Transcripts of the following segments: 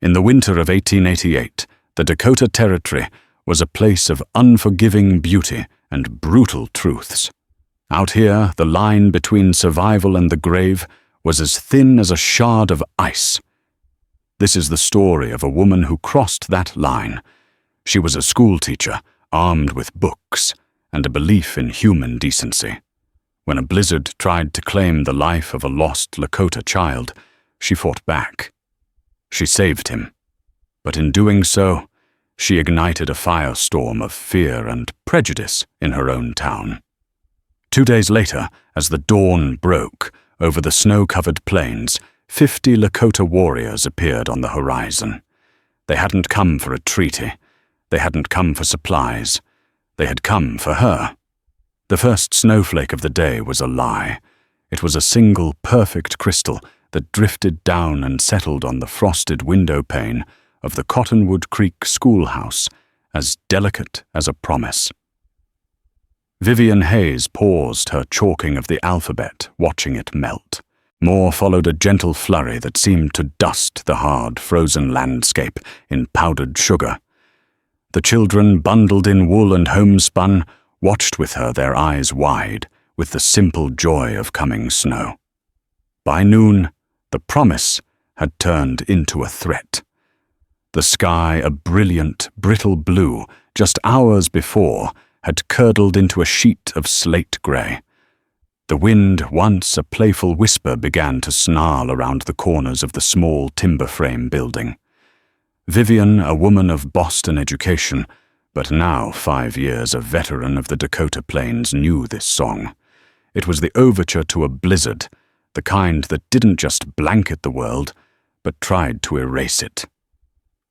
In the winter of 1888, the Dakota Territory was a place of unforgiving beauty and brutal truths. Out here, the line between survival and the grave was as thin as a shard of ice. This is the story of a woman who crossed that line. She was a schoolteacher, armed with books and a belief in human decency. When a blizzard tried to claim the life of a lost Lakota child, she fought back. She saved him, but in doing so, she ignited a firestorm of fear and prejudice in her own town. 2 days later, as the dawn broke over the snow-covered plains, 50 Lakota warriors appeared on the horizon. They hadn't come for a treaty. They hadn't come for supplies. They had come for her. The first snowflake of the day was a lie. It was a single perfect crystal that drifted down and settled on the frosted window pane of the Cottonwood Creek schoolhouse, as delicate as a promise. Vivien Hayes paused her chalking of the alphabet, watching it melt. More followed a gentle flurry that seemed to dust the hard, frozen landscape in powdered sugar. The children, bundled in wool and homespun, watched with her, their eyes wide, with the simple joy of coming snow. By noon, the promise had turned into a threat. The sky, a brilliant, brittle blue, just hours before, had curdled into a sheet of slate grey. The wind, once a playful whisper, began to snarl around the corners of the small timber frame building. Vivien, a woman of Boston education, but now 5 years a veteran of the Dakota Plains, knew this song. It was the overture to a blizzard, the kind that didn't just blanket the world, but tried to erase it.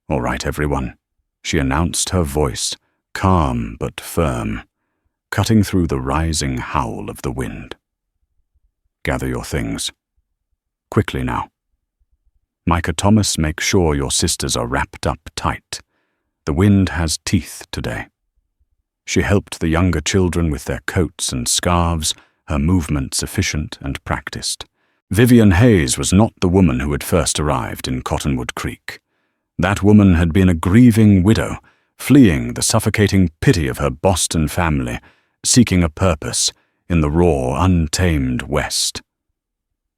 "All right, everyone," she announced, her voice calm but firm, cutting through the rising howl of the wind. "Gather your things. Quickly now. Micah Thomas, make sure your sisters are wrapped up tight. The wind has teeth today." She helped the younger children with their coats and scarves, her movements efficient and practiced. Vivien Hayes was not the woman who had first arrived in Cottonwood Creek. That woman had been a grieving widow, fleeing the suffocating pity of her Boston family, seeking a purpose in the raw, untamed West.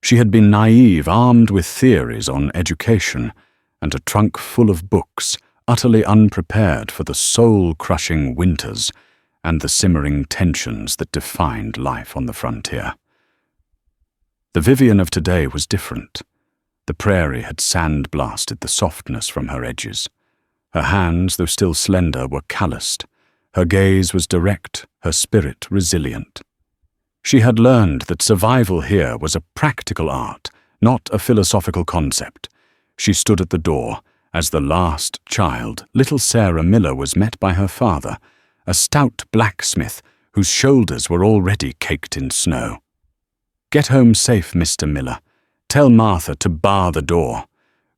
She had been naive, armed with theories on education, and a trunk full of books, utterly unprepared for the soul-crushing winters and the simmering tensions that defined life on the frontier. The Vivien of today was different. The prairie had sandblasted the softness from her edges. Her hands, though still slender, were calloused. Her gaze was direct, her spirit resilient. She had learned that survival here was a practical art, not a philosophical concept. She stood at the door as the last child, little Sarah Miller, was met by her father, a stout blacksmith whose shoulders were already caked in snow. "Get home safe, Mr. Miller. Tell Martha to bar the door.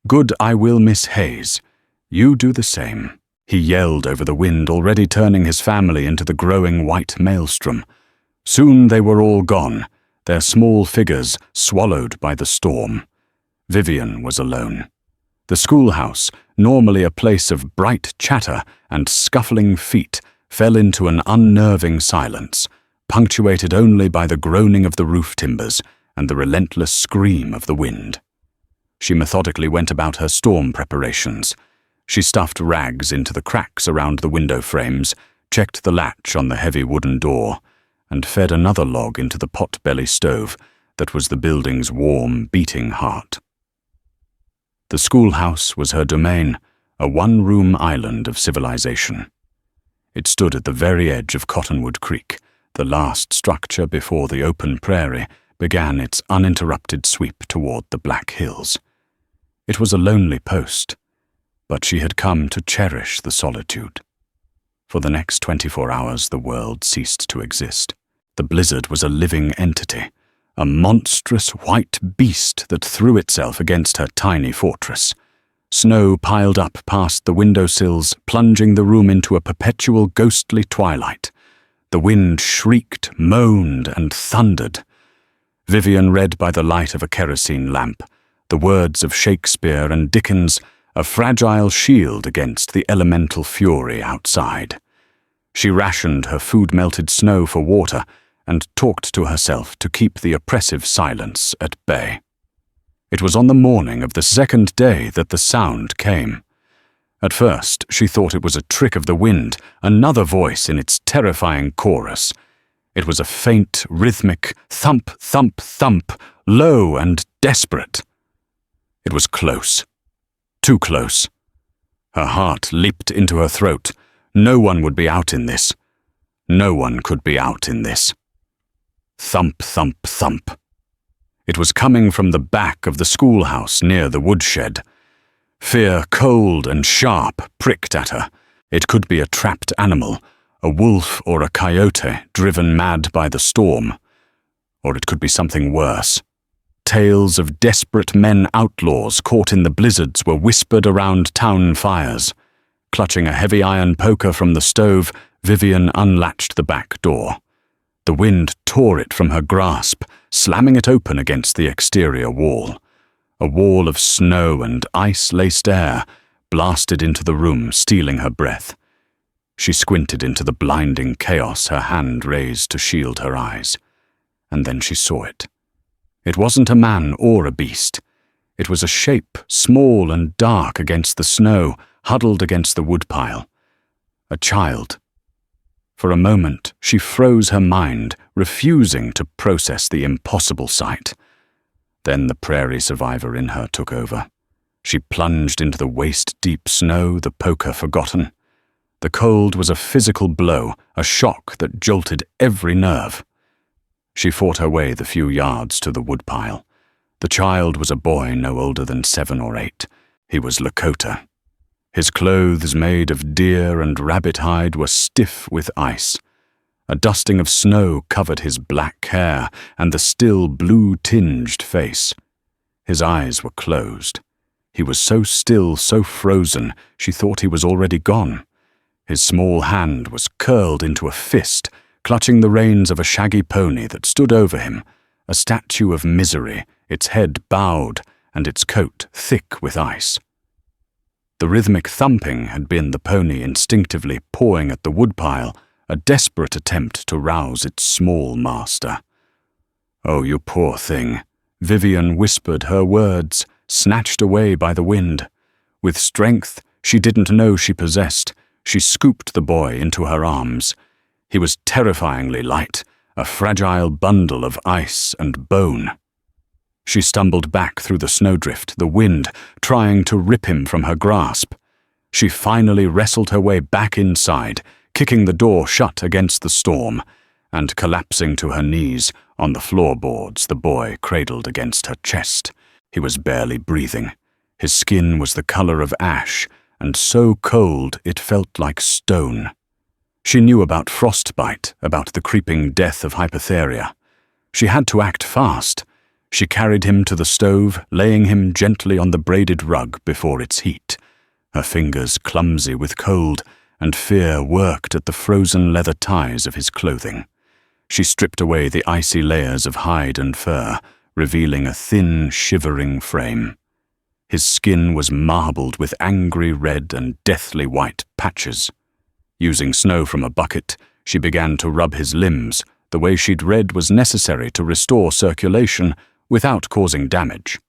Good, I will, Miss Hayes. You do the same," he yelled over the wind, already turning his family into the growing white maelstrom. Soon they were all gone, their small figures swallowed by the storm. Vivien was alone. The schoolhouse, normally a place of bright chatter and scuffling feet, fell into an unnerving silence, punctuated only by the groaning of the roof timbers and the relentless scream of the wind. She methodically went about her storm preparations. She stuffed rags into the cracks around the window frames, checked the latch on the heavy wooden door, and fed another log into the pot-belly stove that was the building's warm, beating heart. The schoolhouse was her domain, a one-room island of civilization. It stood at the very edge of Cottonwood Creek, the last structure before the open prairie began its uninterrupted sweep toward the Black Hills. It was a lonely post, but she had come to cherish the solitude. For the next 24 hours, the world ceased to exist. The blizzard was a living entity, a monstrous white beast that threw itself against her tiny fortress. Snow piled up past the windowsills, plunging the room into a perpetual ghostly twilight. The wind shrieked, moaned, and thundered. Vivien read by the light of a kerosene lamp, the words of Shakespeare and Dickens a fragile shield against the elemental fury outside. She rationed her food-melted snow for water and talked to herself to keep the oppressive silence at bay. It was on the morning of the second day that the sound came. At first, she thought it was a trick of the wind, another voice in its terrifying chorus. It was a faint, rhythmic thump, thump, thump, low and desperate. It was close. Too close. Her heart leaped into her throat. No one would be out in this. No one could be out in this. Thump, thump, thump. It was coming from the back of the schoolhouse near the woodshed. Fear, cold and sharp, pricked at her. It could be a trapped animal, a wolf or a coyote driven mad by the storm. Or it could be something worse. Tales of desperate men outlaws caught in the blizzards were whispered around town fires. Clutching a heavy iron poker from the stove, Vivien unlatched the back door. The wind tore it from her grasp, slamming it open against the exterior wall. A wall of snow and ice-laced air blasted into the room, stealing her breath. She squinted into the blinding chaos, her hand raised to shield her eyes. And then she saw it. It wasn't a man or a beast. It was a shape, small and dark against the snow, huddled against the woodpile. A child. For a moment, she froze her mind, refusing to process the impossible sight. Then the prairie survivor in her took over. She plunged into the waist-deep snow, the poker forgotten. The cold was a physical blow, a shock that jolted every nerve. She fought her way the few yards to the woodpile. The child was a boy no older than 7 or 8. He was Lakota. His clothes made of deer and rabbit hide were stiff with ice. A dusting of snow covered his black hair and the still blue-tinged face. His eyes were closed. He was so still, so frozen, she thought he was already gone. His small hand was curled into a fist, clutching the reins of a shaggy pony that stood over him, a statue of misery, its head bowed and its coat thick with ice. The rhythmic thumping had been the pony instinctively pawing at the woodpile, a desperate attempt to rouse its small master. "Oh, you poor thing," Vivien whispered her words, snatched away by the wind. With strength she didn't know she possessed, she scooped the boy into her arms. He was terrifyingly light, a fragile bundle of ice and bone. She stumbled back through the snowdrift, the wind trying to rip him from her grasp. She finally wrestled her way back inside, kicking the door shut against the storm, and collapsing to her knees on the floorboards, the boy cradled against her chest. He was barely breathing. His skin was the color of ash, and so cold it felt like stone. She knew about frostbite, about the creeping death of hypothermia. She had to act fast. She carried him to the stove, laying him gently on the braided rug before its heat. Her fingers clumsy with cold, and fear worked at the frozen leather ties of his clothing. She stripped away the icy layers of hide and fur, revealing a thin, shivering frame. His skin was marbled with angry red and deathly white patches. Using snow from a bucket, she began to rub his limbs, the way she'd read was necessary to restore circulation without causing damage.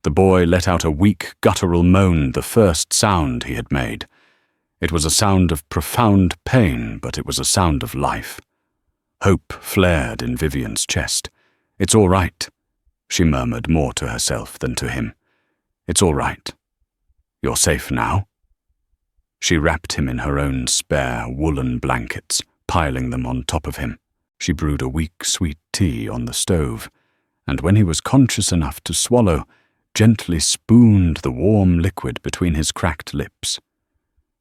The boy let out a weak, guttural moan, the first sound he had made. It was a sound of profound pain, but it was a sound of life. Hope flared in Vivien's chest. "It's all right," she murmured more to herself than to him. "It's all right. You're safe now." She wrapped him in her own spare woolen blankets, piling them on top of him. She brewed a weak, sweet tea on the stove, and when he was conscious enough to swallow, gently spooned the warm liquid between his cracked lips.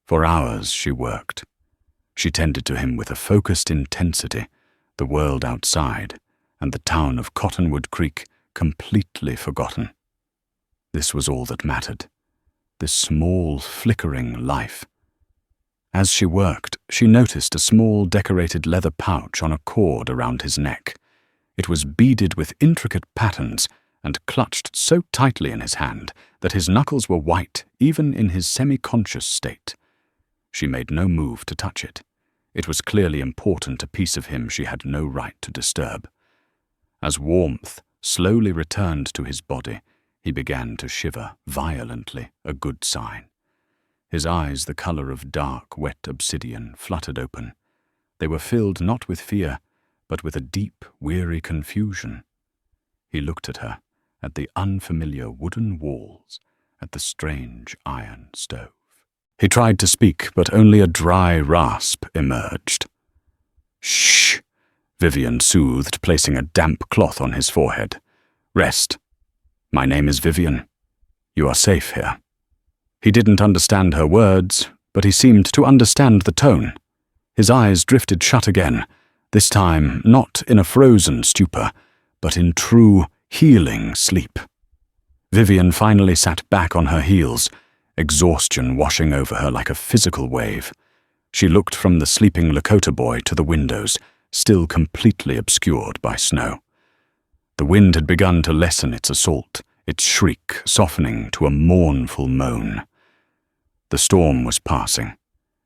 For hours she worked. She tended to him with a focused intensity, the world outside, and the town of Cottonwood Creek completely forgotten. This was all that mattered, this small, flickering life. As she worked, she noticed a small decorated leather pouch on a cord around his neck. It was beaded with intricate patterns and clutched so tightly in his hand that his knuckles were white even in his semi-conscious state. She made no move to touch it. It was clearly important, a piece of him she had no right to disturb. As warmth slowly returned to his body, he began to shiver violently, a good sign. His eyes, the color of dark, wet obsidian, fluttered open. They were filled not with fear, but with a deep, weary confusion. He looked at her, at the unfamiliar wooden walls, at the strange iron stove. He tried to speak, but only a dry rasp emerged. "Shh," Vivien soothed, placing a damp cloth on his forehead. "Rest. My name is Vivien. You are safe here." He didn't understand her words, but he seemed to understand the tone. His eyes drifted shut again, this time not in a frozen stupor, but in true, healing sleep. Vivien finally sat back on her heels, exhaustion washing over her like a physical wave. She looked from the sleeping Lakota boy to the windows, still completely obscured by snow. The wind had begun to lessen its assault, its shriek softening to a mournful moan. The storm was passing,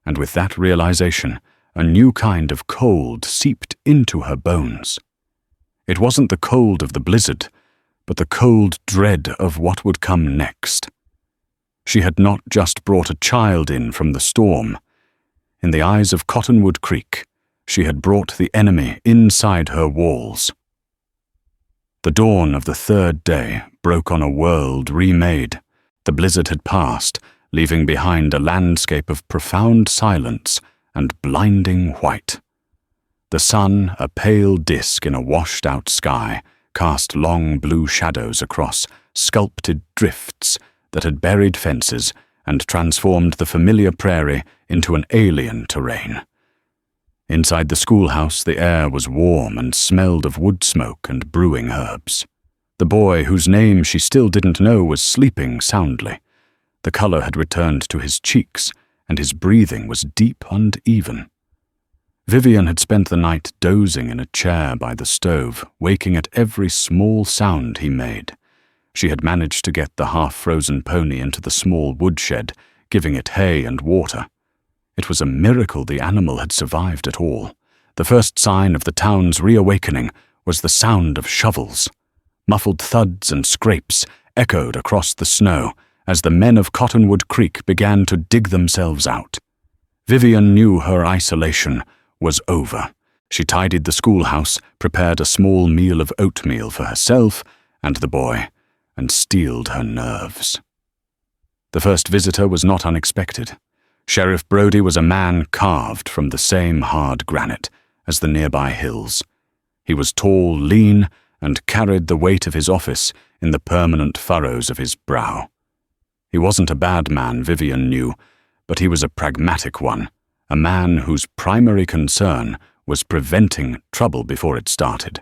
and with that realization, a new kind of cold seeped into her bones. It wasn't the cold of the blizzard, but the cold dread of what would come next. She had not just brought a child in from the storm. In the eyes of Cottonwood Creek, she had brought the enemy inside her walls. The dawn of the third day broke on a world remade. The blizzard had passed, leaving behind a landscape of profound silence and blinding white. The sun, a pale disk in a washed-out sky, cast long blue shadows across sculpted drifts that had buried fences and transformed the familiar prairie into an alien terrain. Inside the schoolhouse, the air was warm and smelled of wood smoke and brewing herbs. The boy, whose name she still didn't know, was sleeping soundly. The color had returned to his cheeks, and his breathing was deep and even. Vivien had spent the night dozing in a chair by the stove, waking at every small sound he made. She had managed to get the half-frozen pony into the small woodshed, giving it hay and water. It was a miracle the animal had survived at all. The first sign of the town's reawakening was the sound of shovels. Muffled thuds and scrapes echoed across the snow as the men of Cottonwood Creek began to dig themselves out. Vivien knew her isolation was over. She tidied the schoolhouse, prepared a small meal of oatmeal for herself and the boy, and steeled her nerves. The first visitor was not unexpected. Sheriff Brody was a man carved from the same hard granite as the nearby hills. He was tall, lean, and carried the weight of his office in the permanent furrows of his brow. He wasn't a bad man, Vivien knew, but he was a pragmatic one, a man whose primary concern was preventing trouble before it started.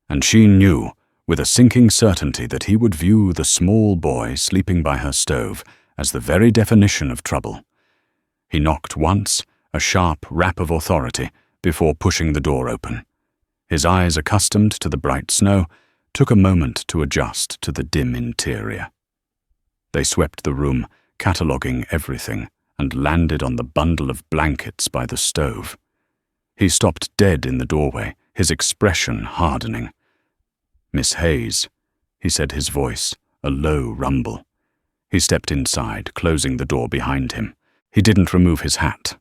And she knew, with a sinking certainty, that he would view the small boy sleeping by her stove as the very definition of trouble. He knocked once, a sharp rap of authority, before pushing the door open. His eyes, accustomed to the bright snow, took a moment to adjust to the dim interior. They swept the room, cataloguing everything, and landed on the bundle of blankets by the stove. He stopped dead in the doorway, his expression hardening. "Miss Hayes," he said, his voice a low rumble. He stepped inside, closing the door behind him. He didn't remove his hat.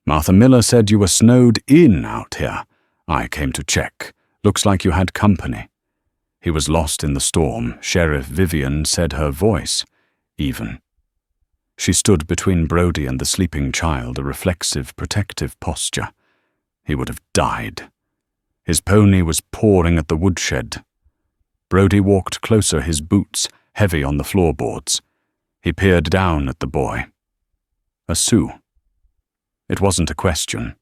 "Martha Miller said you were snowed in out here. I came to check. Looks like you had company." He was lost in the storm. Sheriff Vivien said, her voice even. She stood between Brody and the sleeping child, a reflexive, protective posture. He would have died. His pony was pawing at the woodshed. Brody walked closer, his boots heavy on the floorboards. He peered down at the boy. A Sioux. It wasn't a question.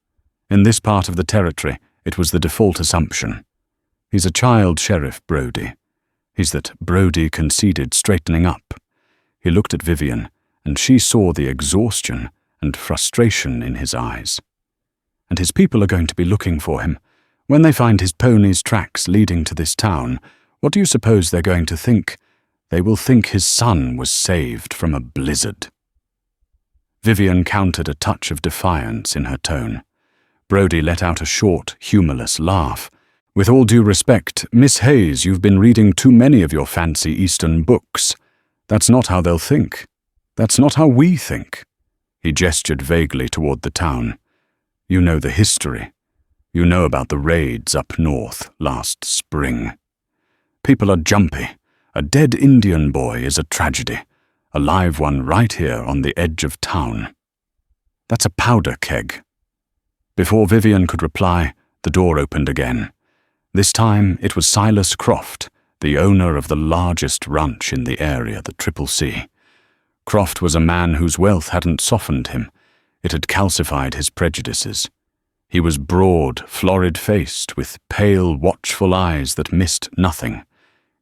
In this part of the territory, it was the default assumption. He's a child, Sheriff Brody. He's that Brody conceded, straightening up. He looked at Vivien, and she saw the exhaustion and frustration in his eyes. And his people are going to be looking for him. When they find his pony's tracks leading to this town, What do you suppose they're going to think? They will think his son was saved from a blizzard." Vivien countered a touch of defiance in her tone. Brodie let out a short, humourless laugh. "With all due respect, Miss Hayes, you've been reading too many of your fancy Eastern books. That's not how they'll think. That's not how we think." He gestured vaguely toward the town. "You know the history. You know about the raids up north last spring. People are jumpy. A dead Indian boy is a tragedy. A live one right here on the edge of town. That's a powder keg." Before Vivien could reply, the door opened again. This time it was Silas Croft, the owner of the largest ranch in the area, the Triple C. Croft was a man whose wealth hadn't softened him. It had calcified his prejudices. He was broad, florid-faced, with pale, watchful eyes that missed nothing.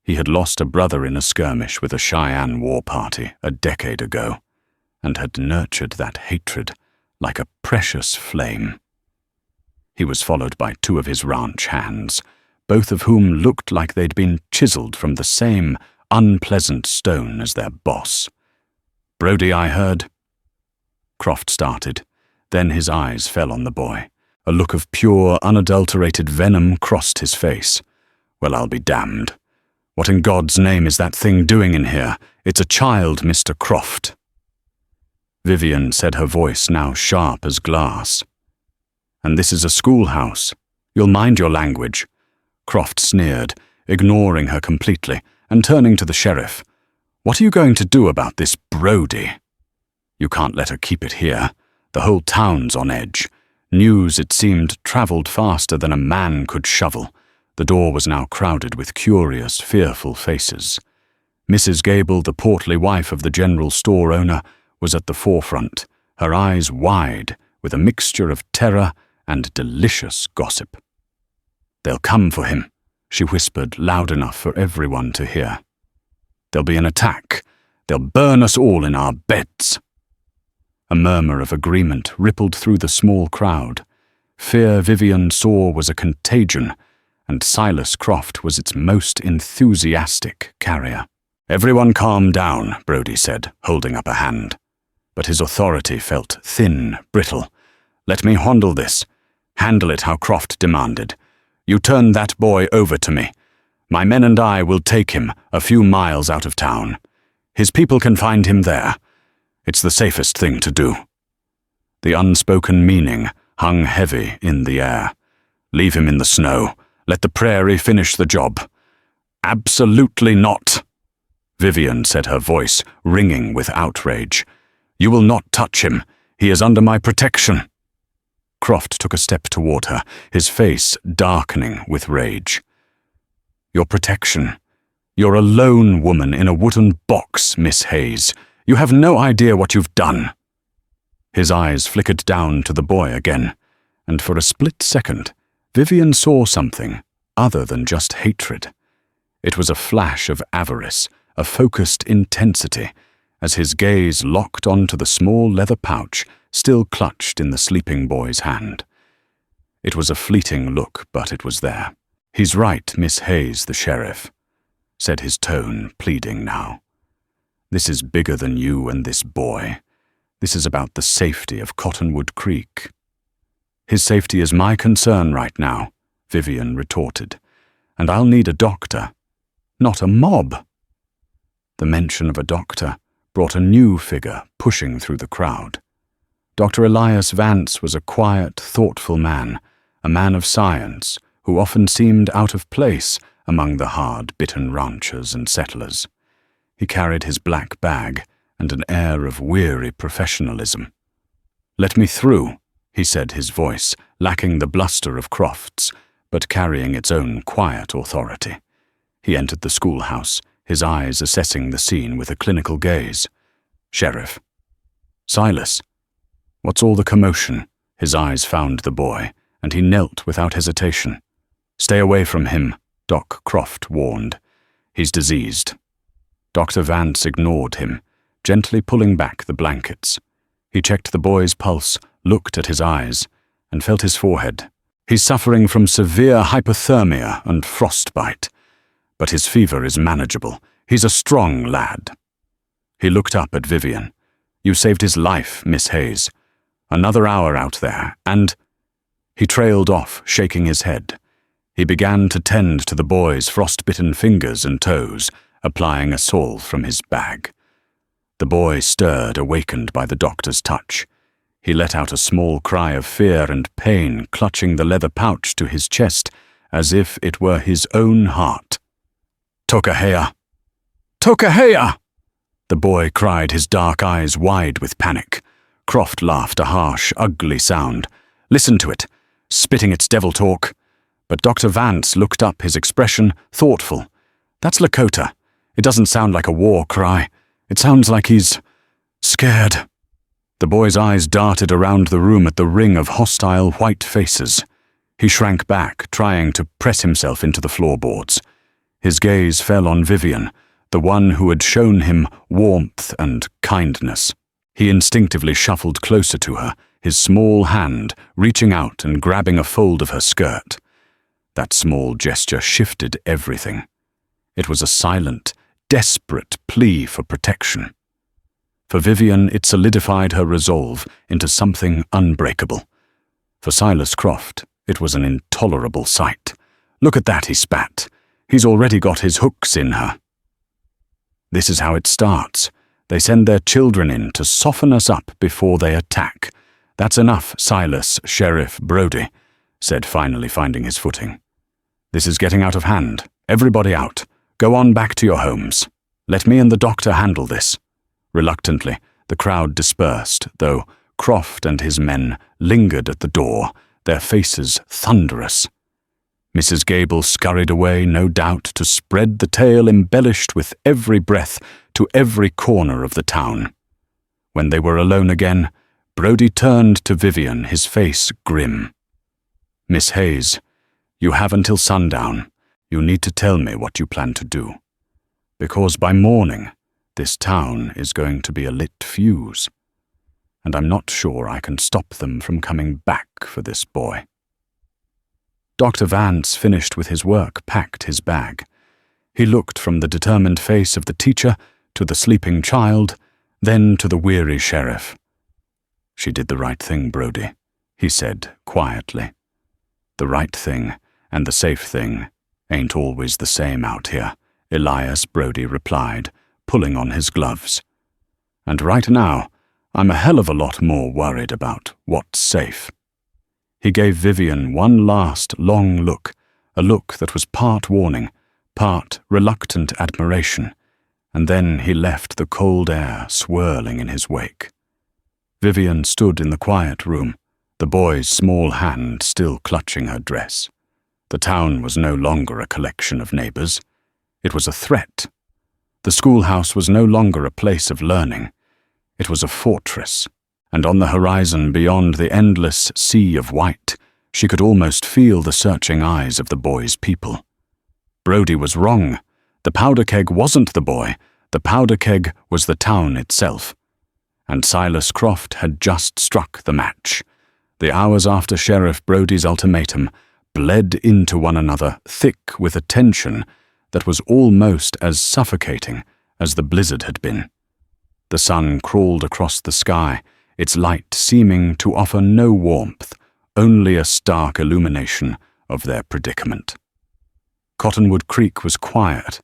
He had lost a brother in a skirmish with a Cheyenne war party a decade ago, and had nurtured that hatred like a precious flame. He was followed by two of his ranch hands, both of whom looked like they'd been chiseled from the same unpleasant stone as their boss. "Brodie, I heard." Croft started, then his eyes fell on the boy. A look of pure, unadulterated venom crossed his face. "Well, I'll be damned. What in God's name is that thing doing in here? It's a child, Mr. Croft." Vivien said, her voice now sharp as glass. "And this is a schoolhouse. You'll mind your language." Croft sneered, ignoring her completely, and turning to the sheriff. "What are you going to do about this Brodie? You can't let her keep it here. The whole town's on edge. News, it seemed, travelled faster than a man could shovel. The door was now crowded with curious, fearful faces. Mrs. Gable, the portly wife of the general store owner, was at the forefront, her eyes wide with a mixture of terror and delicious gossip. "They'll come for him," she whispered loud enough for everyone to hear. "There'll be an attack. They'll burn us all in our beds." A murmur of agreement rippled through the small crowd. Fear Vivien saw was a contagion, and Silas Croft was its most enthusiastic carrier. "Everyone calm down," Brodie said, holding up a hand. But his authority felt thin, brittle. "Let me handle this. Handle it how Croft demanded. You turn that boy over to me. My men and I will take him a few miles out of town. His people can find him there. It's the safest thing to do." The unspoken meaning hung heavy in the air. "Leave him in the snow. Let the prairie finish the job." "Absolutely not," Vivien said, her voice ringing with outrage. "You will not touch him. He is under my protection." Croft took a step toward her, his face darkening with rage. "Your protection? You're a lone woman in a wooden box, Miss Hayes. You have no idea what you've done." His eyes flickered down to the boy again, and for a split second, Vivien saw something other than just hatred. It was a flash of avarice, a focused intensity, as his gaze locked onto the small leather pouch still clutched in the sleeping boy's hand. It was a fleeting look, but it was there. "He's right, Miss Hayes, the sheriff," said his tone pleading now. "This is bigger than you and this boy. This is about the safety of Cottonwood Creek." "His safety is my concern right now," Vivien retorted. "And I'll need a doctor, not a mob." The mention of a doctor brought a new figure pushing through the crowd. Dr. Elias Vance was a quiet, thoughtful man, a man of science, who often seemed out of place among the hard-bitten ranchers and settlers. He carried his black bag and an air of weary professionalism. "Let me through," he said, his voice lacking the bluster of Croft's, but carrying its own quiet authority. He entered the schoolhouse, his eyes assessing the scene with a clinical gaze. "Sheriff." "Silas." "What's all the commotion?" His eyes found the boy, and he knelt without hesitation. "Stay away from him," Doc Croft warned. "He's diseased." Dr. Vance ignored him, gently pulling back the blankets. He checked the boy's pulse, looked at his eyes, and felt his forehead. "He's suffering from severe hypothermia and frostbite. but his fever is manageable. He's a strong lad." He looked up at Vivien. "You saved his life, Miss Hayes. Another hour out there, and—" He trailed off, shaking his head. He began to tend to the boy's frostbitten fingers and toes, applying a salve from his bag. The boy stirred, awakened by the doctor's touch. He let out a small cry of fear and pain, clutching the leather pouch to his chest, as if it were his own heart. "Tokahea! Tokahea!" The boy cried, his dark eyes wide with panic. Croft laughed a harsh, ugly sound. "Listen to it, spitting its devil talk." But Dr. Vance looked up, his expression thoughtful. "That's Lakota. It doesn't sound like a war cry. It sounds like he's scared." The boy's eyes darted around the room at the ring of hostile white faces. He shrank back, trying to press himself into the floorboards. His gaze fell on Vivien, the one who had shown him warmth and kindness. He instinctively shuffled closer to her, his small hand reaching out and grabbing a fold of her skirt. That small gesture shifted everything. It was a silent, desperate plea for protection. For Vivien, it solidified her resolve into something unbreakable. For Silas Croft, it was an intolerable sight. "Look at that," he spat. "He's already got his hooks in her." This is how it starts. They send their children in to soften us up before they attack. "That's enough, Silas, Sheriff Brody," said, finally finding his footing. "This is getting out of hand. Everybody out. Go on back to your homes. Let me and the doctor handle this." Reluctantly, the crowd dispersed, though Croft and his men lingered at the door, their faces thunderous. Mrs. Gable scurried away, no doubt, to spread the tale embellished with every breath to every corner of the town. When they were alone again, Brody turned to Vivien, his face grim. "Miss Hayes, you have until sundown. You need to tell me what you plan to do. Because by morning, this town is going to be a lit fuse, and I'm not sure I can stop them from coming back for this boy." Dr. Vance finished with his work, packed his bag. He looked from the determined face of the teacher to the sleeping child, then to the weary sheriff. "She did the right thing, Brody," he said quietly. "The right thing and the safe thing ain't always the same out here," Elias Brody replied, pulling on his gloves. "And right now, I'm a hell of a lot more worried about what's safe." He gave Vivien one last long look, a look that was part warning, part reluctant admiration, and then he left the cold air swirling in his wake. Vivien stood in the quiet room, the boy's small hand still clutching her dress. The town was no longer a collection of neighbors. It was a threat. The schoolhouse was no longer a place of learning. It was a fortress, and on the horizon beyond the endless sea of white, she could almost feel the searching eyes of the boy's people. Brody was wrong. The powder keg wasn't the boy. The powder keg was the town itself. And Silas Croft had just struck the match. The hours after Sheriff Brody's ultimatum bled into one another, thick with a tension that was almost as suffocating as the blizzard had been. The sun crawled across the sky, its light seeming to offer no warmth, only a stark illumination of their predicament. Cottonwood Creek was quiet,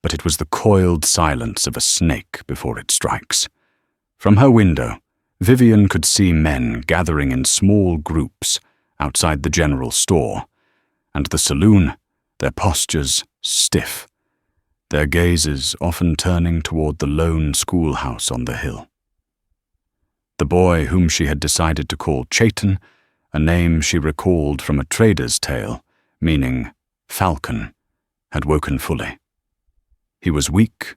but it was the coiled silence of a snake before it strikes. From her window, Vivien could see men gathering in small groups outside the general store, and the saloon, their postures stiff, their gazes often turning toward the lone schoolhouse on the hill. The boy whom she had decided to call Chayton, a name she recalled from a trader's tale, meaning falcon, had woken fully. He was weak,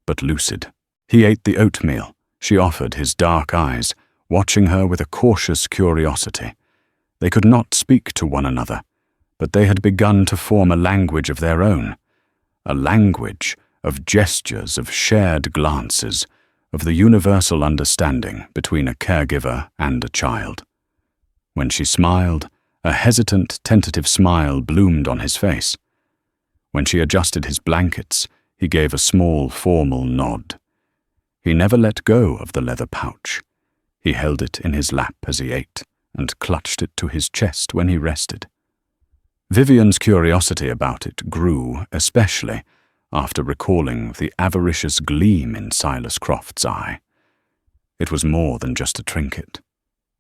but lucid. He ate the oatmeal she offered, his dark eyes watching her with a cautious curiosity. They could not speak to one another, but they had begun to form a language of their own, a language of gestures, of shared glances, of the universal understanding between a caregiver and a child. When she smiled, a hesitant, tentative smile bloomed on his face. When she adjusted his blankets, he gave a small, formal nod. He never let go of the leather pouch. He held it in his lap as he ate, and clutched it to his chest when he rested. Vivien's curiosity about it grew, especially after recalling the avaricious gleam in Silas Croft's eye. It was more than just a trinket.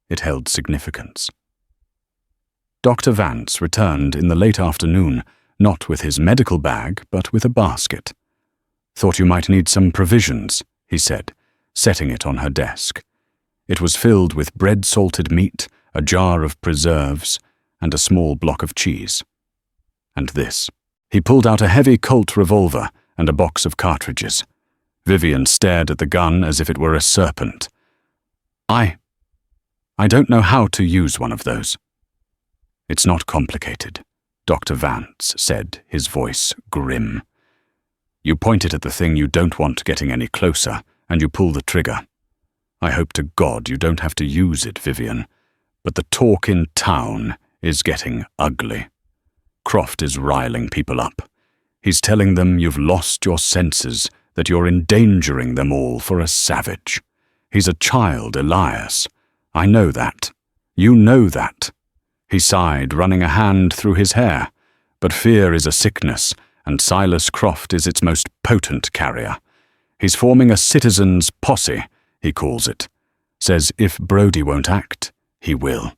It held significance. Dr. Vance returned in the late afternoon, not with his medical bag, but with a basket. "Thought you might need some provisions," he said, setting it on her desk. It was filled with bread-salted meat, a jar of preserves, and a small block of cheese. And this. He pulled out a heavy Colt revolver and a box of cartridges. Vivien stared at the gun as if it were a serpent. I don't know how to use one of those." "It's not complicated," Dr. Vance said, his voice grim. "You point it at the thing you don't want getting any closer, and you pull the trigger. I hope to God you don't have to use it, Vivien, but the talk in town is getting ugly. Croft is riling people up. He's telling them you've lost your senses, that you're endangering them all for a savage. He's a child, Elias. I know that. You know that." He sighed, running a hand through his hair. "But fear is a sickness, and Silas Croft is its most potent carrier. He's forming a citizen's posse, he calls it. Says if Brody won't act, he will."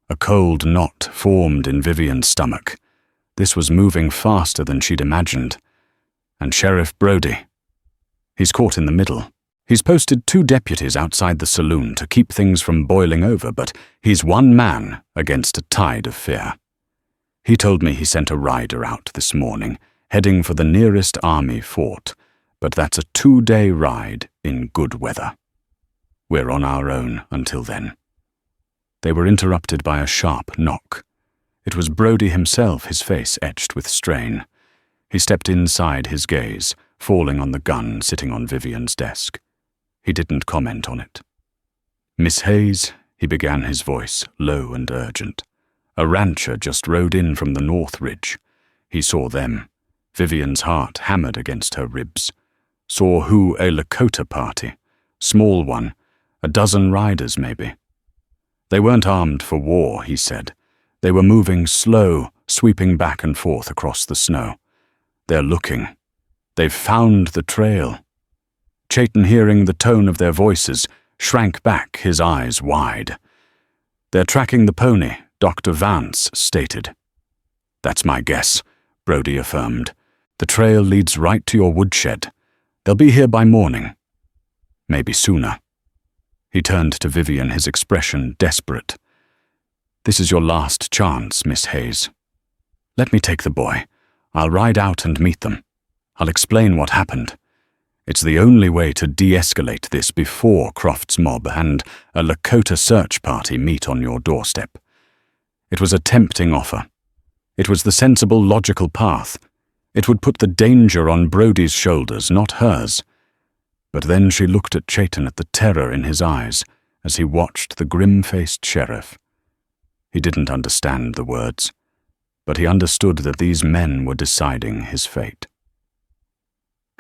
A cold knot formed in Vivien's stomach. This was moving faster than she'd imagined. And Sheriff Brody. He's caught in the middle. He's posted 2 deputies outside the saloon to keep things from boiling over, but he's one man against a tide of fear. He told me he sent a rider out this morning, heading for the nearest army fort, but that's a 2-day ride in good weather. We're on our own until then. They were interrupted by a sharp knock. It was Brody himself, his face etched with strain. He stepped inside, his gaze falling on the gun sitting on Vivien's desk. He didn't comment on it. "Miss Hayes," he began, his voice low and urgent. "A rancher just rode in from the North Ridge. He saw them." Vivien's heart hammered against her ribs. "Saw who? A Lakota party. Small one. 12 riders, maybe." "They weren't armed for war," he said. "They were moving slow, sweeping back and forth across the snow. They're looking. They've found the trail." Chayton, hearing the tone of their voices, shrank back, his eyes wide. "They're tracking the pony," Dr. Vance stated. "That's my guess," Brody affirmed. "The trail leads right to your woodshed. They'll be here by morning. Maybe sooner." He turned to Vivien, his expression desperate. "This is your last chance, Miss Hayes. Let me take the boy. I'll ride out and meet them. I'll explain what happened. It's the only way to de-escalate this before Croft's mob and a Lakota search party meet on your doorstep." It was a tempting offer. It was the sensible, logical path. It would put the danger on Brody's shoulders, not hers. But then she looked at Chayton, at the terror in his eyes as he watched the grim-faced sheriff. He didn't understand the words, but he understood that these men were deciding his fate.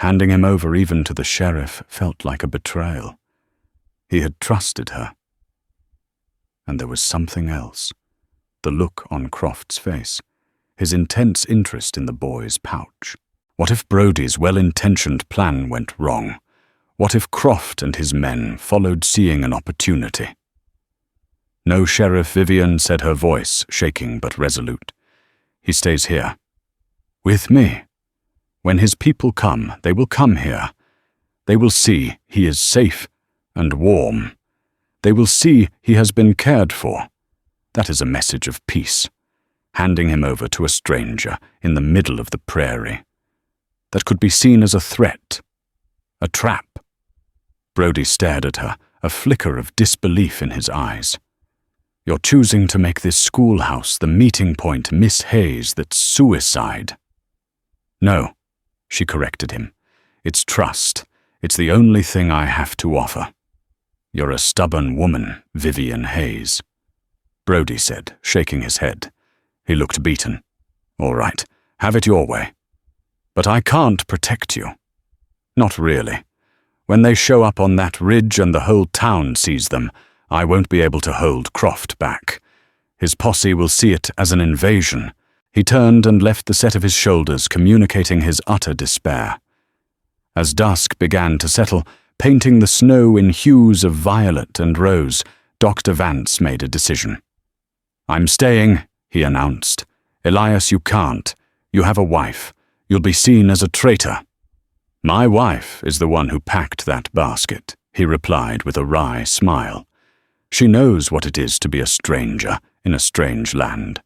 Handing him over even to the sheriff felt like a betrayal. He had trusted her. And there was something else. The look on Croft's face, his intense interest in the boy's pouch. What if Brody's well-intentioned plan went wrong? What if Croft and his men followed seeing an opportunity? "No, Sheriff," Vivien said, her voice shaking but resolute. "He stays here. With me. When his people come, they will come here. They will see he is safe and warm. They will see he has been cared for. That is a message of peace. Handing him over to a stranger in the middle of the prairie. That could be seen as a threat. A trap." Brody stared at her, a flicker of disbelief in his eyes. "You're choosing to make this schoolhouse the meeting point, Miss Hayes, that's suicide." "No," she corrected him. "It's trust. It's the only thing I have to offer." "You're a stubborn woman, Vivien Hayes," Brody said, shaking his head. He looked beaten. "All right, have it your way. But I can't protect you. Not really. When they show up on that ridge and the whole town sees them, I won't be able to hold Croft back. His posse will see it as an invasion. He turned and left the set of his shoulders, communicating his utter despair. As dusk began to settle, painting the snow in hues of violet and rose, Dr. Vance made a decision. "I'm staying," he announced. "Elias, you can't. You have a wife. You'll be seen as a traitor." "My wife is the one who packed that basket," he replied with a wry smile. "She knows what it is to be a stranger in a strange land.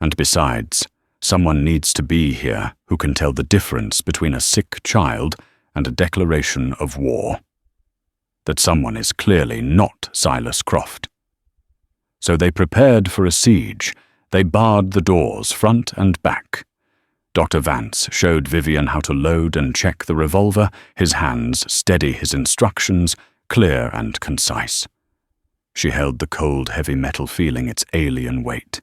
And besides, someone needs to be here who can tell the difference between a sick child and a declaration of war. That someone is clearly not Silas Croft." So they prepared for a siege. They barred the doors, front and back. Dr. Vance showed Vivien how to load and check the revolver, his hands steady, his instructions clear and concise. She held the cold, heavy metal feeling its alien weight.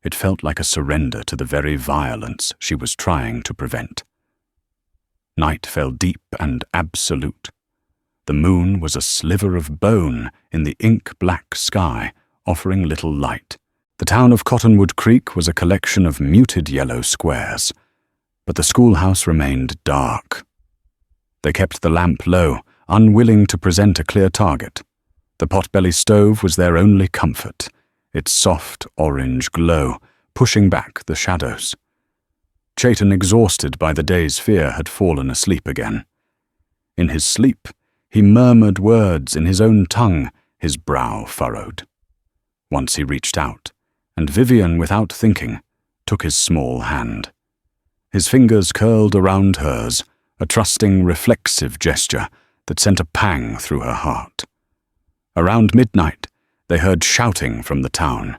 It felt like a surrender to the very violence she was trying to prevent. Night fell deep and absolute. The moon was a sliver of bone in the ink-black sky, offering little light. The town of Cottonwood Creek was a collection of muted yellow squares, but the schoolhouse remained dark. They kept the lamp low, unwilling to present a clear target. The potbelly stove was their only comfort, its soft orange glow pushing back the shadows. Chayton, exhausted by the day's fear, had fallen asleep again. In his sleep, he murmured words in his own tongue, his brow furrowed. Once he reached out, and Vivien, without thinking, took his small hand. His fingers curled around hers, a trusting, reflexive gesture that sent a pang through her heart. Around midnight, they heard shouting from the town,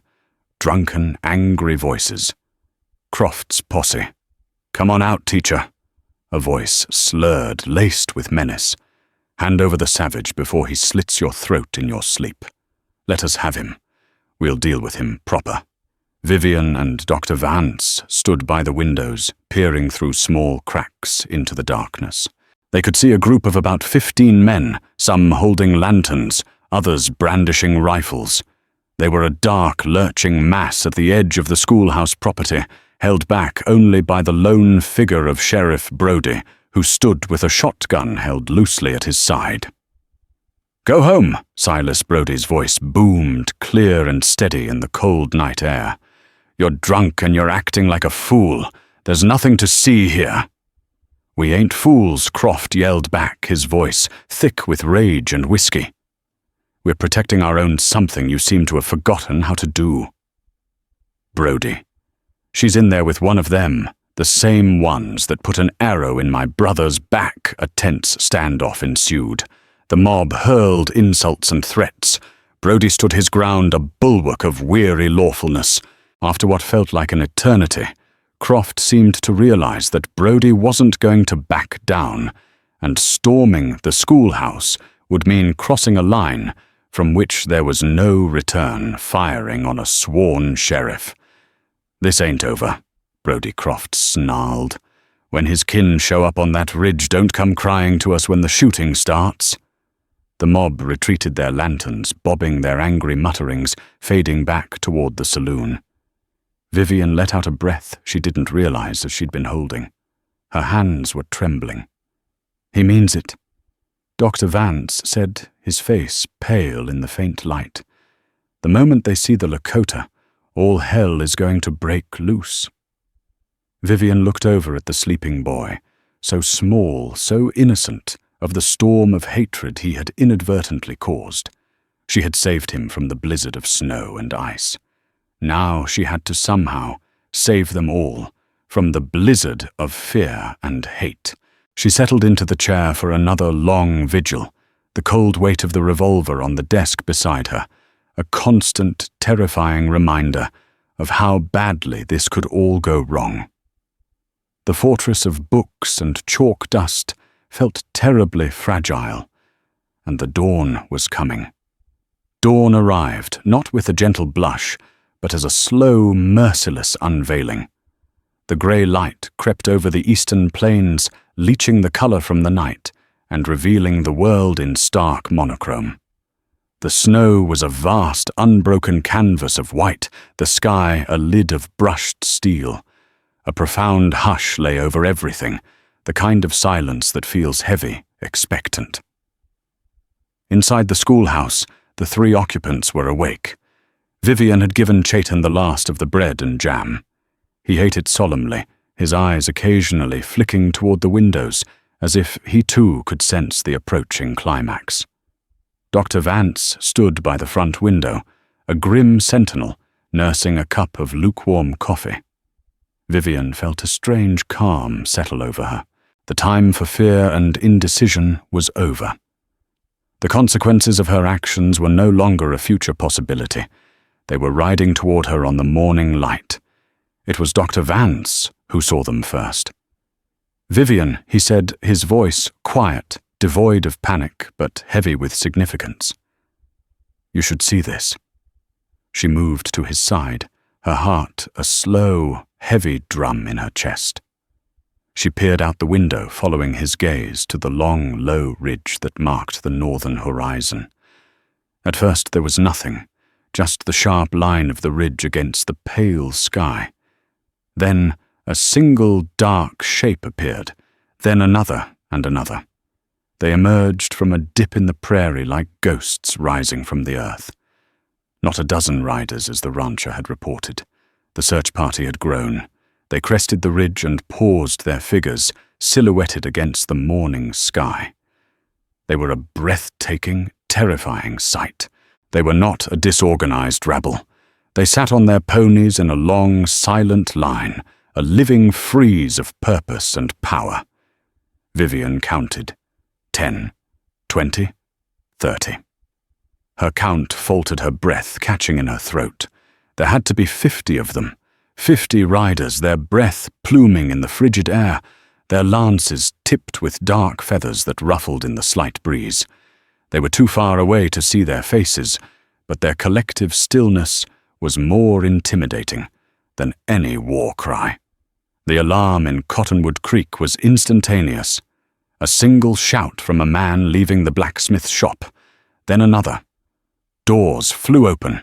drunken, angry voices. Croft's posse. "Come on out, teacher." A voice slurred, laced with menace. "Hand over the savage before he slits your throat in your sleep. Let us have him. We'll deal with him proper." Vivien and Dr. Vance stood by the windows, peering through small cracks into the darkness. They could see a group of about 15 men, some holding lanterns, others brandishing rifles. They were a dark, lurching mass at the edge of the schoolhouse property, held back only by the lone figure of Sheriff Brody, who stood with a shotgun held loosely at his side. "Go home," Silas Brody's voice boomed clear and steady in the cold night air. "You're drunk and you're acting like a fool. There's nothing to see here." "We ain't fools," Croft yelled back, his voice thick with rage and whiskey. "We're protecting our own something you seem to have forgotten how to do." "Brody. She's in there with one of them, the same ones that put an arrow in my brother's back." A tense standoff ensued. The mob hurled insults and threats. Brody stood his ground, a bulwark of weary lawfulness. After what felt like an eternity, Croft seemed to realize that Brody wasn't going to back down, and storming the schoolhouse would mean crossing a line from which there was no return, firing on a sworn sheriff. "This ain't over," Brody Croft snarled. "When his kin show up on that ridge, don't come crying to us when the shooting starts." The mob retreated, their lanterns bobbing their angry mutterings, fading back toward the saloon. Vivien let out a breath she didn't realize that she'd been holding. Her hands were trembling. "He means it," Dr. Vance said, his face pale in the faint light. "The moment they see the Lakota, all hell is going to break loose." Vivien looked over at the sleeping boy, so small, so innocent, of the storm of hatred he had inadvertently caused. She had saved him from the blizzard of snow and ice. Now she had to somehow save them all from the blizzard of fear and hate. She settled into the chair for another long vigil, the cold weight of the revolver on the desk beside her, a constant, terrifying reminder of how badly this could all go wrong. The fortress of books and chalk dust felt terribly fragile, and the dawn was coming. Dawn arrived, not with a gentle blush, but as a slow, merciless unveiling. The grey light crept over the eastern plains, leaching the colour from the night and revealing the world in stark monochrome. The snow was a vast, unbroken canvas of white, the sky a lid of brushed steel. A profound hush lay over everything, the kind of silence that feels heavy, expectant. Inside the schoolhouse, the 3 occupants were awake. Vivien had given Chaitan the last of the bread and jam. He ate it solemnly, his eyes occasionally flicking toward the windows, as if he too could sense the approaching climax. Dr. Vance stood by the front window, a grim sentinel, nursing a cup of lukewarm coffee. Vivien felt a strange calm settle over her. The time for fear and indecision was over. The consequences of her actions were no longer a future possibility. They were riding toward her on the morning light. It was Dr. Vance who saw them first. "Vivien," he said, his voice quiet, devoid of panic, but heavy with significance. "You should see this." She moved to his side, her heart a slow, heavy drum in her chest. She peered out the window, following his gaze to the long, low ridge that marked the northern horizon. At first there was nothing, just the sharp line of the ridge against the pale sky. Then a single dark shape appeared, then another and another. They emerged from a dip in the prairie like ghosts rising from the earth. Not a dozen riders, as the rancher had reported. The search party had grown. They crested the ridge and paused, their figures silhouetted against the morning sky. They were a breathtaking, terrifying sight. They were not a disorganized rabble. They sat on their ponies in a long, silent line, a living frieze of purpose and power. Vivien counted. 10, 20, 30. Her count faltered, her breath catching in her throat. There had to be 50 of them. 50 riders, their breath pluming in the frigid air, their lances tipped with dark feathers that ruffled in the slight breeze. They were too far away to see their faces, but their collective stillness was more intimidating than any war cry. The alarm in Cottonwood Creek was instantaneous. A single shout from a man leaving the blacksmith shop, then another. Doors flew open.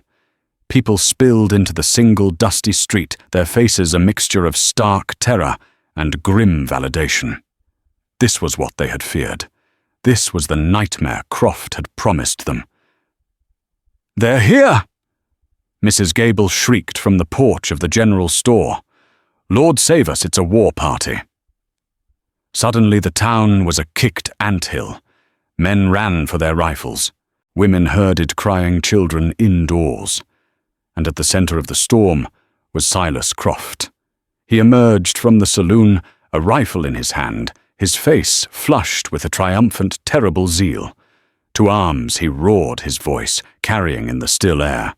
People spilled into the single dusty street, their faces a mixture of stark terror and grim validation. This was what they had feared. This was the nightmare Croft had promised them. "They're here!" Mrs. Gable shrieked from the porch of the general store. "Lord save us, it's a war party." Suddenly the town was a kicked anthill. Men ran for their rifles. Women herded crying children indoors. And at the center of the storm was Silas Croft. He emerged from the saloon, a rifle in his hand, his face flushed with a triumphant, terrible zeal. To arms he roared, his voice carrying in the still air.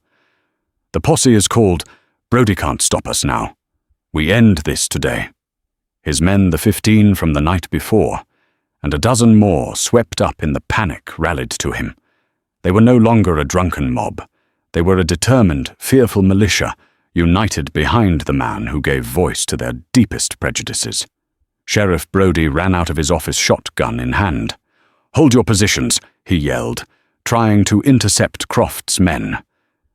"The posse is called. Brody can't stop us now. We end this today." His men, the 15 from the night before, and a dozen more swept up in the panic, rallied to him. They were no longer a drunken mob. They were a determined, fearful militia, united behind the man who gave voice to their deepest prejudices. Sheriff Brody ran out of his office, shotgun in hand. "Hold your positions," he yelled, trying to intercept Croft's men.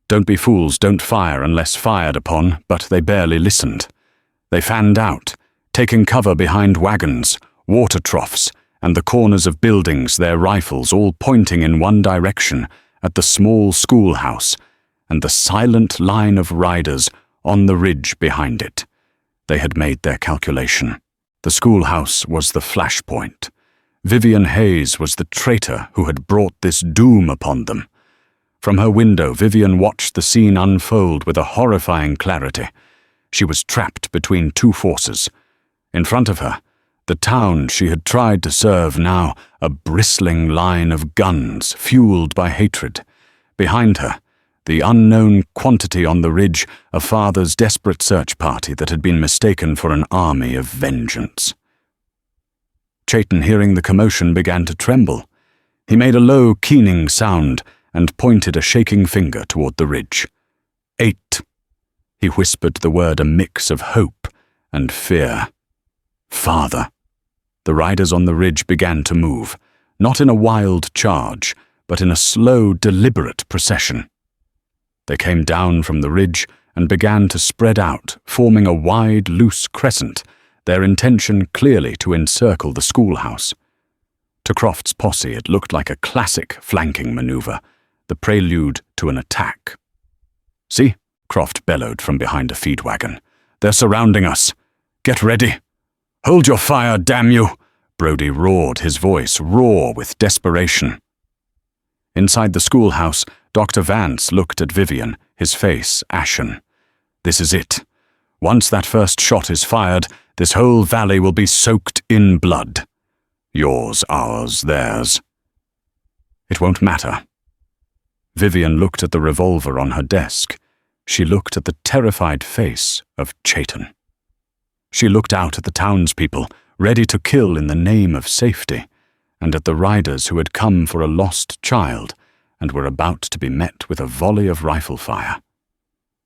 Don't be fools, don't fire unless fired upon, but they barely listened. They fanned out, taking cover behind wagons, water troughs, and the corners of buildings, their rifles all pointing in one direction at the small schoolhouse and the silent line of riders on the ridge behind it. They had made their calculation. The schoolhouse was the flashpoint. Vivien Hayes was the traitor who had brought this doom upon them. From her window, Vivien watched the scene unfold with a horrifying clarity. She was trapped between two forces. In front of her, the town she had tried to serve, now a bristling line of guns fueled by hatred. Behind her, the unknown quantity on the ridge, a father's desperate search party that had been mistaken for an army of vengeance. Chaitan, hearing the commotion, began to tremble. He made a low, keening sound and pointed a shaking finger toward the ridge. 8. He whispered the word, a mix of hope and fear. Farther. The riders on the ridge began to move, not in a wild charge, but in a slow, deliberate procession. They came down from the ridge and began to spread out, forming a wide, loose crescent, their intention clearly to encircle the schoolhouse. To Croft's posse, it looked like a classic flanking maneuver, the prelude to an attack. "See?" Croft bellowed from behind a feed wagon. "They're surrounding us. Get ready. Hold your fire, damn you!" Brody roared, his voice raw with desperation. Inside the schoolhouse, Dr. Vance looked at Vivien, his face ashen. "This is it. Once that first shot is fired, this whole valley will be soaked in blood. Yours, ours, theirs. It won't matter." Vivien looked at the revolver on her desk. She looked at the terrified face of Chayton. She looked out at the townspeople, ready to kill in the name of safety, and at the riders who had come for a lost child and were about to be met with a volley of rifle fire.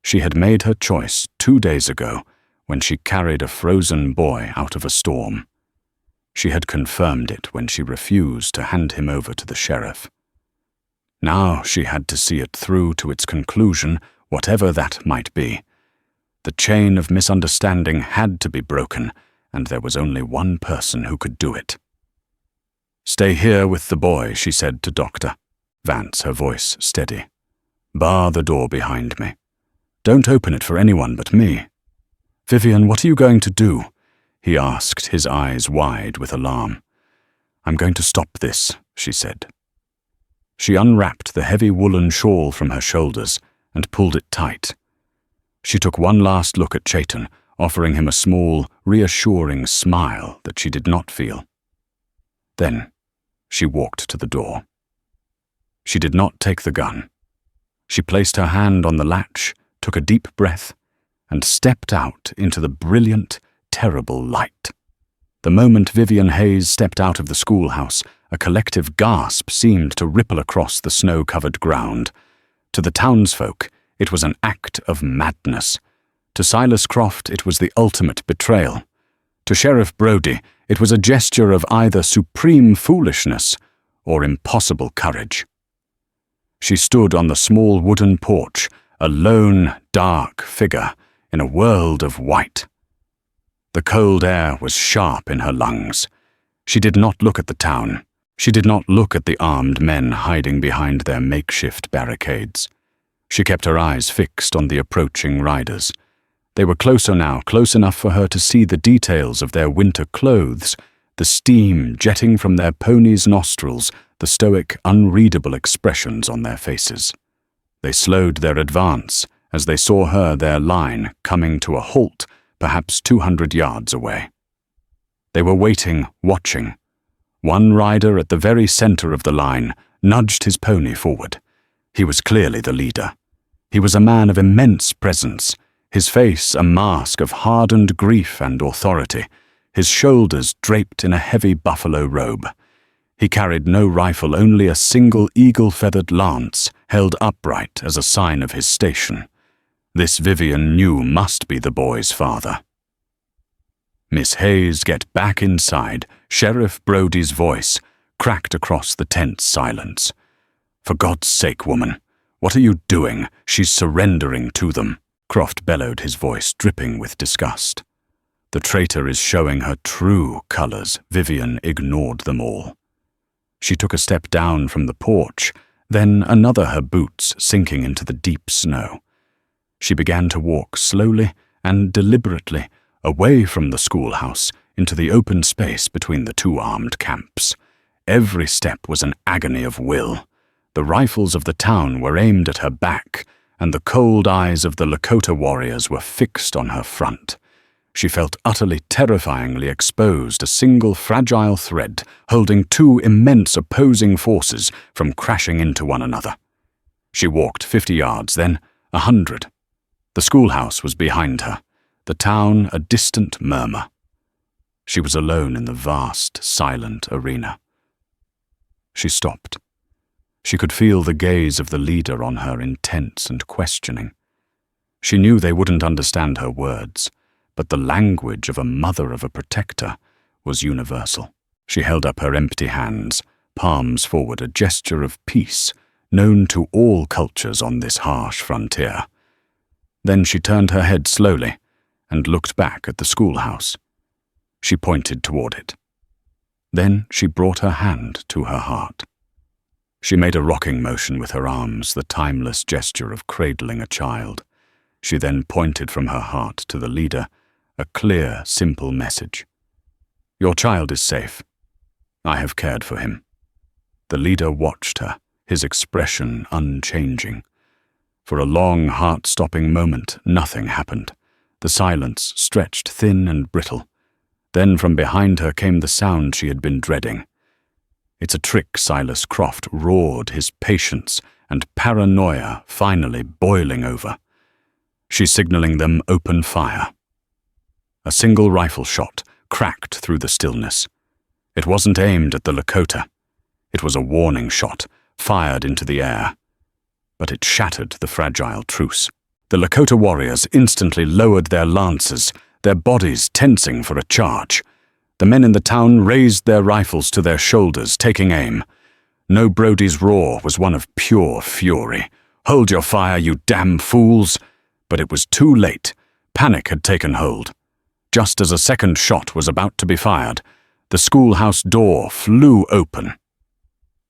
She had made her choice 2 days ago when she carried a frozen boy out of a storm. She had confirmed it when she refused to hand him over to the sheriff. Now she had to see it through to its conclusion, whatever that might be. The chain of misunderstanding had to be broken, and there was only one person who could do it. "Stay here with the boy," she said to Dr. Vance, her voice steady. "Bar the door behind me. Don't open it for anyone but me." "Vivien, what are you going to do?" he asked, his eyes wide with alarm. "I'm going to stop this," she said. She unwrapped the heavy woolen shawl from her shoulders and pulled it tight. She took one last look at Chayton, offering him a small, reassuring smile that she did not feel. Then she walked to the door. She did not take the gun. She placed her hand on the latch, took a deep breath, and stepped out into the brilliant, terrible light. The moment Vivien Hayes stepped out of the schoolhouse, a collective gasp seemed to ripple across the snow-covered ground. To the townsfolk, it was an act of madness. To Silas Croft, it was the ultimate betrayal. To Sheriff Brody, it was a gesture of either supreme foolishness or impossible courage. She stood on the small wooden porch, a lone, dark figure in a world of white. The cold air was sharp in her lungs. She did not look at the town. She did not look at the armed men hiding behind their makeshift barricades. She kept her eyes fixed on the approaching riders. They were closer now, close enough for her to see the details of their winter clothes, the steam jetting from their ponies' nostrils, the stoic, unreadable expressions on their faces. They slowed their advance as they saw her, their line, coming to a halt, perhaps 200 yards away. They were waiting, watching. One rider at the very center of the line nudged his pony forward. He was clearly the leader. He was a man of immense presence, his face a mask of hardened grief and authority, his shoulders draped in a heavy buffalo robe. He carried no rifle, only a single eagle-feathered lance held upright as a sign of his station. This Vivien knew must be the boy's father. "Miss Hayes, get back inside," Sheriff Brody's voice cracked across the tense silence. "For God's sake, woman, what are you doing? She's surrendering to them," Croft bellowed, his voice dripping with disgust. "The traitor is showing her true colors." Vivien ignored them all. She took a step down from the porch, then another, her boots sinking into the deep snow. She began to walk slowly and deliberately away from the schoolhouse into the open space between the two armed camps. Every step was an agony of will. The rifles of the town were aimed at her back, and the cold eyes of the Lakota warriors were fixed on her front. She felt utterly terrifyingly exposed, a single fragile thread holding two immense opposing forces from crashing into one another. She walked 50 yards, then 100. The schoolhouse was behind her, the town a distant murmur. She was alone in the vast, silent arena. She stopped. She could feel the gaze of the leader on her, intense and questioning. She knew they wouldn't understand her words, but the language of a mother of a protector was universal. She held up her empty hands, palms forward, a gesture of peace, known to all cultures on this harsh frontier. Then she turned her head slowly and looked back at the schoolhouse. She pointed toward it. Then she brought her hand to her heart. She made a rocking motion with her arms, the timeless gesture of cradling a child. She then pointed from her heart to the leader, a clear, simple message. "Your child is safe. I have cared for him." The leader watched her, his expression unchanging. For a long, heart-stopping moment, nothing happened. The silence stretched thin and brittle. Then from behind her came the sound she had been dreading. "It's a trick," Silas Croft roared, his patience and paranoia finally boiling over. "She's signaling them open fire." A single rifle shot cracked through the stillness. It wasn't aimed at the Lakota. It was a warning shot, fired into the air. But it shattered the fragile truce. The Lakota warriors instantly lowered their lances, their bodies tensing for a charge. The men in the town raised their rifles to their shoulders, taking aim. No Brody's roar was one of pure fury. "Hold your fire, you damn fools!" But it was too late. Panic had taken hold. Just as a second shot was about to be fired, the schoolhouse door flew open.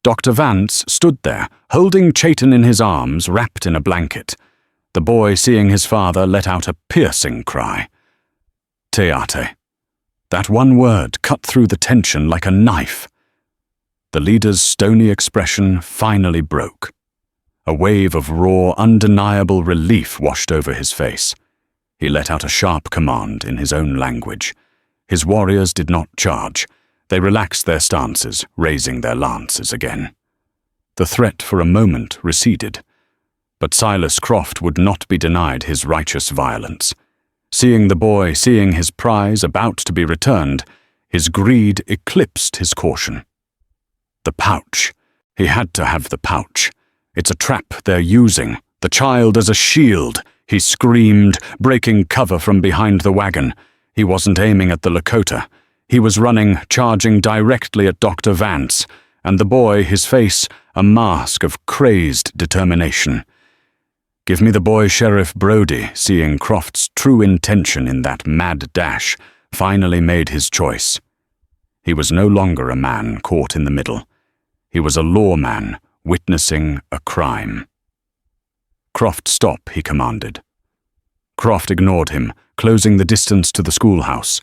Dr. Vance stood there, holding Chayton in his arms, wrapped in a blanket. The boy, seeing his father, let out a piercing cry. "Teate." That one word cut through the tension like a knife. The leader's stony expression finally broke. A wave of raw, undeniable relief washed over his face. He let out a sharp command in his own language. His warriors did not charge. They relaxed their stances, raising their lances again. The threat for a moment receded. But Silas Croft would not be denied his righteous violence. Seeing the boy, seeing his prize about to be returned, his greed eclipsed his caution. The pouch. He had to have the pouch. "It's a trap they're using. The child as a shield," he screamed, breaking cover from behind the wagon. He wasn't aiming at the Lakota. He was running, charging directly at Dr. Vance, and the boy, his face, a mask of crazed determination. "Give me the boy, Sheriff Brody," seeing Croft's true intention in that mad dash, finally made his choice. He was no longer a man caught in the middle. He was a lawman witnessing a crime. "Croft, stop," he commanded. Croft ignored him, closing the distance to the schoolhouse.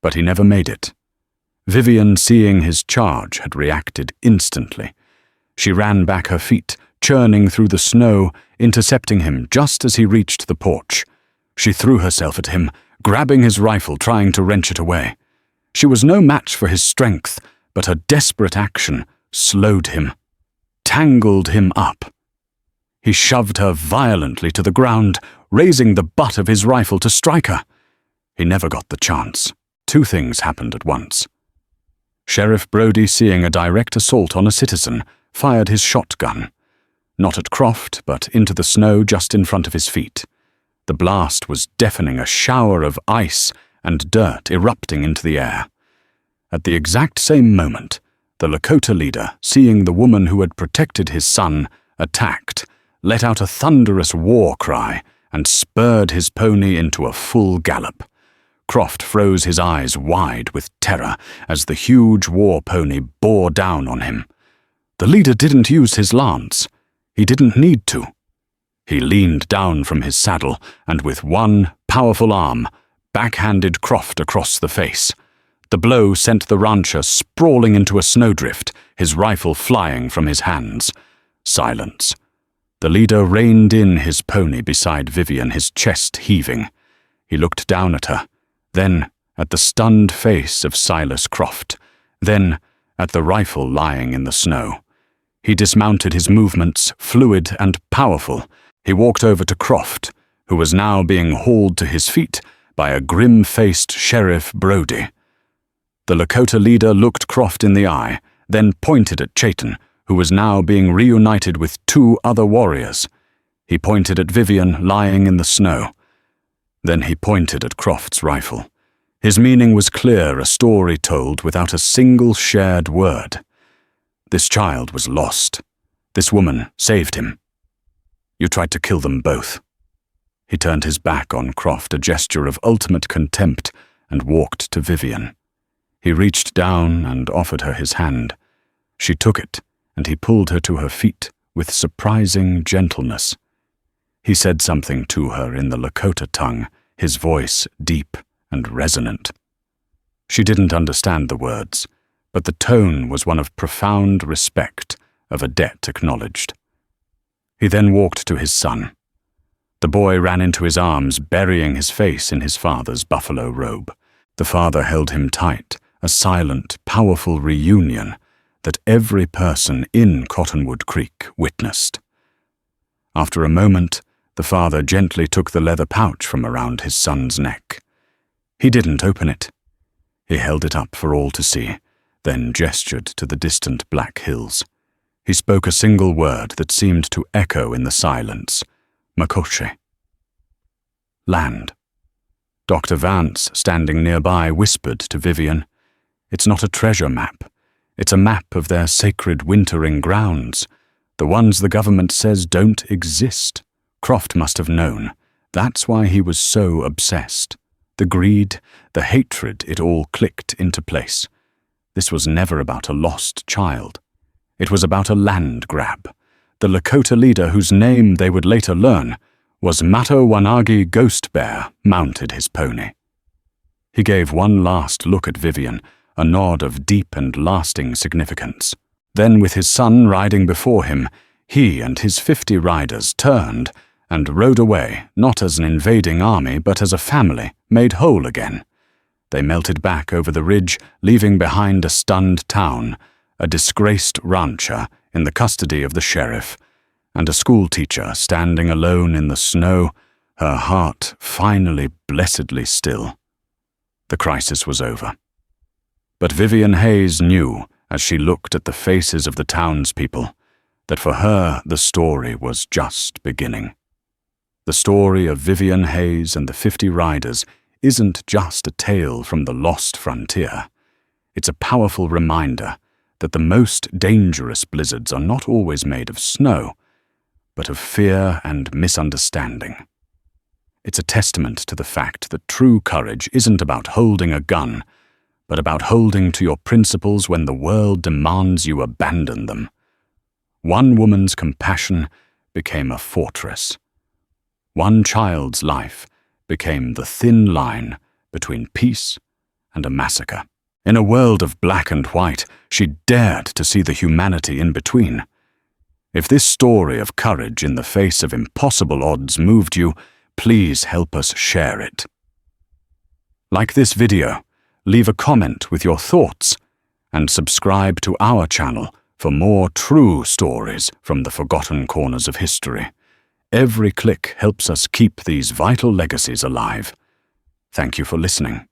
But he never made it. Vivien, seeing his charge, had reacted instantly. She ran back her feet, churning through the snow, intercepting him just as he reached the porch. She threw herself at him, grabbing his rifle, trying to wrench it away. She was no match for his strength, but her desperate action slowed him, tangled him up. He shoved her violently to the ground, raising the butt of his rifle to strike her. He never got the chance. Two things happened at once. Sheriff Brody, seeing a direct assault on a citizen, fired his shotgun. Not at Croft, but into the snow just in front of his feet. The blast was deafening, a shower of ice and dirt erupting into the air. At the exact same moment, the Lakota leader, seeing the woman who had protected his son, attacked, let out a thunderous war cry, and spurred his pony into a full gallop. Croft froze his eyes wide with terror as the huge war pony bore down on him. The leader didn't use his lance. He didn't need to. He leaned down from his saddle and with one powerful arm backhanded Croft across the face. The blow sent the rancher sprawling into a snowdrift, his rifle flying from his hands. Silence. The leader reined in his pony beside Vivien, his chest heaving. He looked down at her, then at the stunned face of Silas Croft, then at the rifle lying in the snow. He dismounted, his movements fluid and powerful. He walked over to Croft, who was now being hauled to his feet by a grim-faced Sheriff Brody. The Lakota leader looked Croft in the eye, then pointed at Chayton, who was now being reunited with two other warriors. He pointed at Vivien lying in the snow. Then he pointed at Croft's rifle. His meaning was clear, a story told without a single shared word. This child was lost. This woman saved him. You tried to kill them both. He turned his back on Croft, a gesture of ultimate contempt, and walked to Vivien. He reached down and offered her his hand. She took it, and he pulled her to her feet with surprising gentleness. He said something to her in the Lakota tongue, his voice deep and resonant. She didn't understand the words, but the tone was one of profound respect, of a debt acknowledged. He then walked to his son. The boy ran into his arms, burying his face in his father's buffalo robe. The father held him tight, a silent, powerful reunion that every person in Cottonwood Creek witnessed. After a moment, the father gently took the leather pouch from around his son's neck. He didn't open it. He held it up for all to see, then gestured to the distant Black Hills. He spoke a single word that seemed to echo in the silence. Makoche. Land. Dr. Vance, standing nearby, whispered to Vivien, "It's not a treasure map. It's a map of their sacred wintering grounds, the ones the government says don't exist." Croft must have known. That's why he was so obsessed. The greed, the hatred, it all clicked into place. This was never about a lost child. It was about a land grab. The Lakota leader, whose name they would later learn, was Mato-Wanagi Ghost Bear, mounted his pony. He gave one last look at Vivien, a nod of deep and lasting significance. Then, with his son riding before him, he and his 50 riders turned and rode away, not as an invading army, but as a family, made whole again. They melted back over the ridge, leaving behind a stunned town, a disgraced rancher in the custody of the sheriff, and a schoolteacher standing alone in the snow, her heart finally blessedly still. The crisis was over. But Vivien Hayes knew, as she looked at the faces of the townspeople, that for her the story was just beginning. The story of Vivien Hayes and the 50 riders isn't just a tale from the lost frontier. It's a powerful reminder that the most dangerous blizzards are not always made of snow, but of fear and misunderstanding. It's a testament to the fact that true courage isn't about holding a gun, but about holding to your principles when the world demands you abandon them. One woman's compassion became a fortress. One child's life became the thin line between peace and a massacre. In a world of black and white, she dared to see the humanity in between. If this story of courage in the face of impossible odds moved you, please help us share it. Like this video, leave a comment with your thoughts, and subscribe to our channel for more true stories from the forgotten corners of history. Every click helps us keep these vital legacies alive. Thank you for listening.